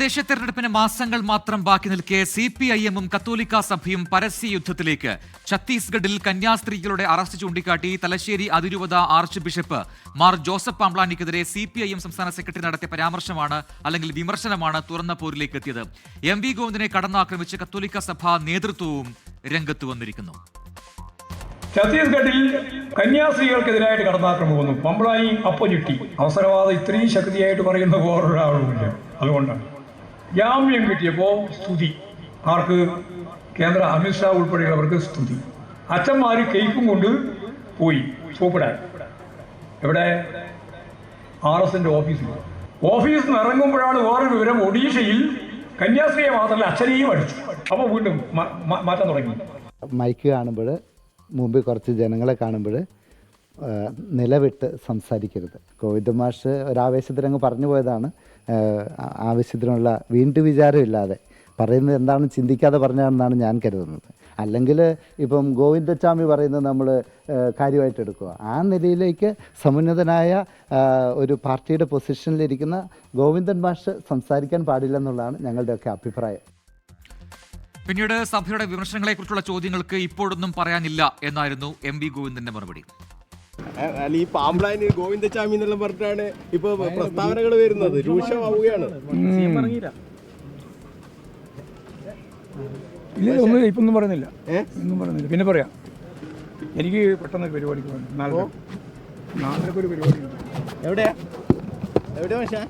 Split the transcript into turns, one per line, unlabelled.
തദ്ദേശ തെരഞ്ഞെടുപ്പിന് മാസങ്ങൾ മാത്രം ബാക്കി നിൽക്കെ CPIM-ഉം കത്തോലിക്ക സഭയും പരസ്യ യുദ്ധത്തിലേക്ക്. ഛത്തീസ്ഗഡിൽ കന്യാസ്ത്രീകളുടെ അറസ്റ്റ് ചൂണ്ടിക്കാട്ടി തലശ്ശേരി അതിരൂപത ആർച്ച് ബിഷപ്പ് മാർ ജോസഫ് പാംബ്ലാനിക്കെതിരെ CPIM സംസ്ഥാന സെക്രട്ടറി നടത്തിയ പരാമർശമാണ് അല്ലെങ്കിൽ വിമർശനമാണ് തുറന്ന പോരിലേക്ക് എത്തിയത്. MV ഗോവിന്ദനെ കടന്നാക്രമിച്ച് കത്തോലിക്ക സഭ നേതൃത്വവും രംഗത്ത് വന്നിരിക്കുന്നു.
ഛത്തീസ്ഗഡിൽ കന്യാസ്ത്രീകൾക്കെതിരായിട്ട് കടന്നാക്രമം വന്നു. പമ്പ്ലാനി അപ്പഞ്ഞിട്ടി അവസരവാദം ഇത്രയും ശക്തിയായിട്ട് പറയുന്ന വേറൊരാളുമില്ല. അതുകൊണ്ടാണ് ജാമ്യം കിട്ടിയപ്പോൾ സ്തുതി. ആർക്ക്? കേന്ദ്ര അമിത്ഷാ ഉൾപ്പെടെയുള്ളവർക്ക് സ്തുതി. അച്ഛന്മാർ കേക്കും കൊണ്ട് പോയി സോപ്പിടാൻ. എവിടെ? RSന്റെ ഓഫീസിൽ നിന്ന് ഇറങ്ങുമ്പോഴാണ് വേറൊരു വിവരം. ഒഡീഷയിൽ കന്യാസ്ത്രീയെ മാത്രമല്ല അച്ഛനെയും അടിച്ചു. അപ്പോൾ വീണ്ടും മാറ്റാൻ തുടങ്ങി.
മൈക്ക് കാണുമ്പോൾ മുമ്പ് കുറച്ച് ജനങ്ങളെ കാണുമ്പോൾ നിലവിട്ട് സംസാരിക്കരുത്. ഗോവിന്ദ മാഷ് ഒരാവേശത്തിനങ്ങ് പറഞ്ഞു പോയതാണ്. ആവശ്യത്തിനുള്ള വീണ്ടും വിചാരമില്ലാതെ പറയുന്നത് എന്താണെന്ന് ചിന്തിക്കാതെ പറഞ്ഞാണെന്നാണ് ഞാൻ കരുതുന്നത്. അല്ലെങ്കിൽ ഇപ്പം ഗോവിന്ദച്ചാമി പറയുന്നത് നമ്മൾ കാര്യമായിട്ട് എടുക്കുക. ആ നിലയിലേക്ക് സമുന്നതനായ ഒരു പാർട്ടിയുടെ പൊസിഷനിലിരിക്കുന്ന ഗോവിന്ദൻ മാഷ് സംസാരിക്കാൻ പാടില്ലെന്നുള്ളതാണ് ഞങ്ങളുടെയൊക്കെ അഭിപ്രായം.
പിന്നീട് സഭയുടെ വിമർശനങ്ങളെക്കുറിച്ചുള്ള ചോദ്യങ്ങൾക്ക് ഇപ്പോഴൊന്നും പറയാനില്ല എന്നായിരുന്നു MV ഗോവിന്ദന്റെ മറുപടി.
ഈ പാമ്പ്ലാനി ഗോവിന്ദച്ചാമി എന്നെല്ലാം പറഞ്ഞിട്ടാണ് ഇപ്പൊ പ്രസ്താവനകൾ വരുന്നത്. രൂക്ഷമാവുകയാണ്.
ഇപ്പൊന്നും പറയുന്നില്ല. പിന്നെ പറയാം. എനിക്ക് പെട്ടെന്ന് പരിപാടിക്ക് പോകണം. നാളെ ഒരു പരിപാടി.
എവിടെയാ പക്ഷേ